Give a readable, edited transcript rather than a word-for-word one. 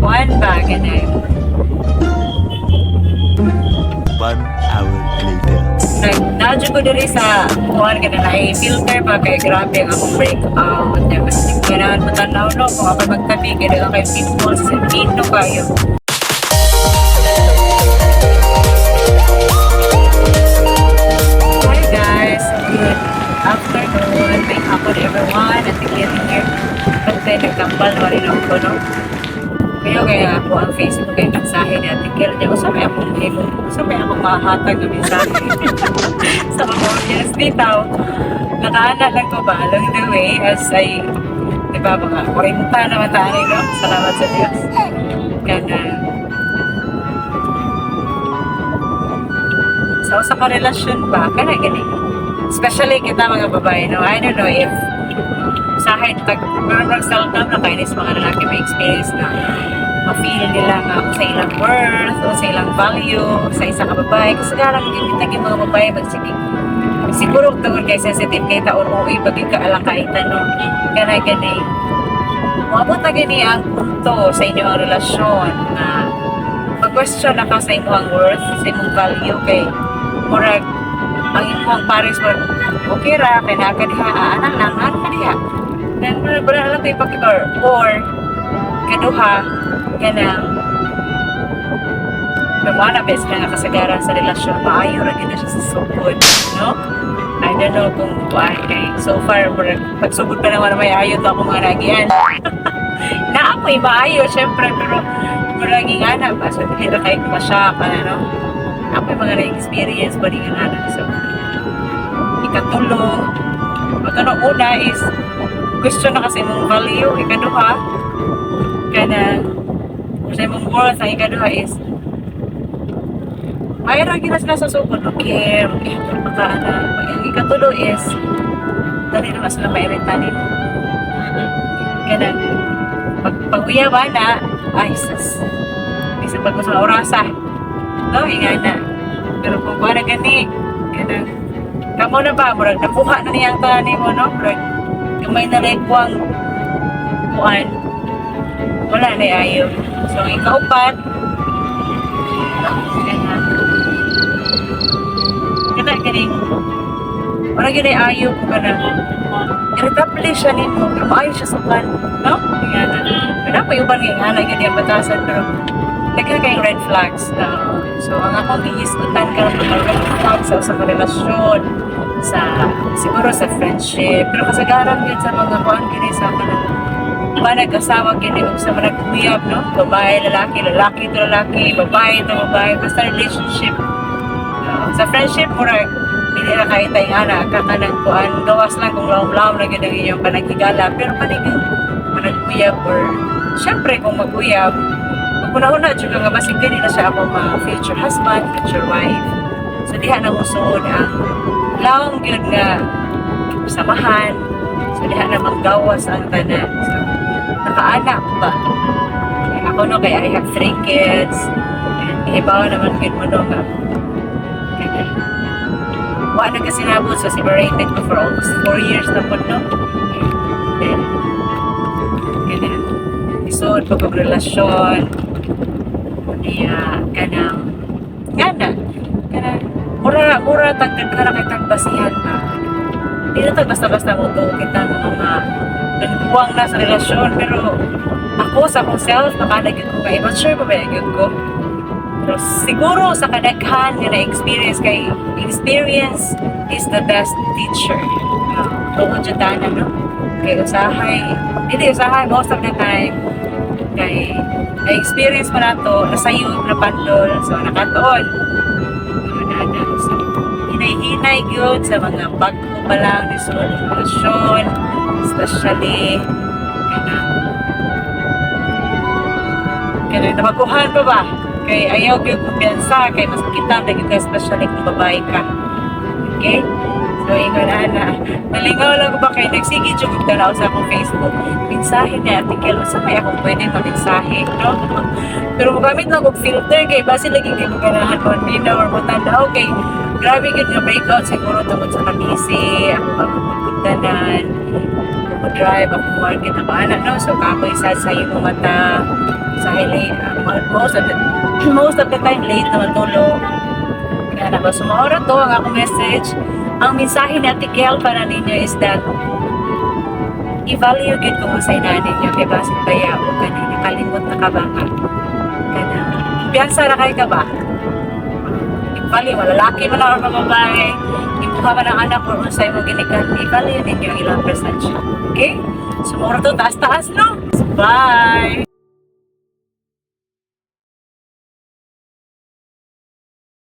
kuan ba ganay. 1 hour later. Nadyo ko diri sa kuan ganay filter ba kay grabe ang akong breakout. Kasi kailangan mo tanaw no kung ako magtabi kaya kay pimples sa pino kayo. Hi guys, good afternoon. May hapon everyone at again here. Pagkay nagkampal na rin ako no. Kaya ako ang Facebook ay mensahe ni Ate Kel niya. Usapay akong himo. Usapay akong mahatag ng mensahe. Sa mga audience dito. Nakaana lang ko ba along the way as ay, di ba mga 40 naman tayo, no? Salamat sa Diyos. Kana. So, sa karelasyon ba? Kana gani. Especially kita mga babae, no? I don't know if sa akin, parang seldom na kainis mga lalaki may experience na ma-feel nila nga kung sa ilang worth o sa ilang value sa isang kababae. Kasi garang din naging mga babae magsigig. Siguro tungkol kay sensitive kay taon o ibagay ka alang kaitan no. Kaya gani. Maabot na gani ang punto sa inyong relasyon na mag-question na ka sa inyong worth, sa inyong value kay murag ang inyong pares mo okay ra, kaya nakadiha, anang lang, nakadiha. Then, wala lang tayo pakikor. Or, kaduha, ganang, namana best na nakasagaran sa relasyon, maayo rin na siya sa sugod, no? I don't know kung kuhaan kay. So far, pagsugod pa naman may ayo to ako mga nagian. Naamoy maayo, syempre, pero maraging anak ba? So, hindi na kayo masyak, no? Amoy mga na-experience pa rin nga na. So, ikatulo, magkano una is, question na kasi mong value, ikaduha, kana, kasi mong worth, ang ikaduha is, mayroon gina sila sa sukod, okay, ang ikatulo is, dali naman sila mairitanin. Kana, pag-uyawa na, ay, isa pag sa orasa, no, hinga na. Pero kung buwan na gani, kana, kamo na ba, murag, nakuha na niyang tanin mo, no, murag, may nalikuang kuan wala na ayaw. So ang ikaupat kana ganing wala gani ayaw ko ka na irritable siya nito pero maayo siya sa plan no? Kaya pa yung bangin nga na gani ang batasan pero nagkita kayong red flags so ang akong iiskutan ka ng mga red flags sa usang relasyon sa siguro sa friendship pero kasagaran din sa mga kuan kini sa kanang nag-asawa kini og sa mga nagkuyab no babae lalaki lalaki to lalaki babae to babae basta relationship sa friendship mura dili ra kay tay ana kanang kuan gawas lang kung laom-laom na gid ang inyong panagigala pero paniging nagkuyab or syempre kung magkuyab una-una jud nga basig dili na siya ako future husband future wife so diha na musuod ang laong yun nga samahan so diha na maggawas ang tanan so nakaanak ba ako no kaya I have 3 kids and ibaw naman yun mo no nga wa na kasi nabot so separated ko for almost 4 years na po no then ganyan isod pagrelasyon niya kanang mura tagdag na kay tagbasihan na. Hindi na tag basta-basta mo to kita ng mga nagbuwang na sa relasyon pero ako sa akong self nakanagin ko kay not sure pa ba yun ko. Pero siguro sa kadaghan nga na-experience kay experience is the best teacher. Tungkol dyan tanan no? Kay hindi usahay most of the time kay na-experience mo na to nasayo na pandol so nakatoon so, hinay-hinay yun sa mga bago pa lang ni relasyon especially kaya namaguhan pa ba kay ayaw yung kumpiyansa kay mas kita naging especially kung babae ka okay so ingon na nalingaw lang ko ba kayo nagsige dyan kung tanaw sa akong Facebook mensahe niya artikel sa may akong pwede mag-mensahe no? Pero magamit lang kong filter kay base lagi kayo maganahan mo nila or matanda okay grabe yun yung breakout siguro tungkol sa kamisi ako pagpagpuntanan ako drive, ako market, ako anak, no? So, kapoy sad sa imo mata, sa late, most of the time, late naman tulog. Kaya na ba, sumahora to ang akong message. Ang mensahe ni Ate Kel para ninyo is that i-value gid kung sa inani ninyo kay basit baya o kanina kalimot na ka ba ka kana piyansa ra kay ka ba i-value lalaki man or babae ibuha man ang anak or unsay mo ginikan i-value ninyo ilang presensya okay so mura to taas no so, bye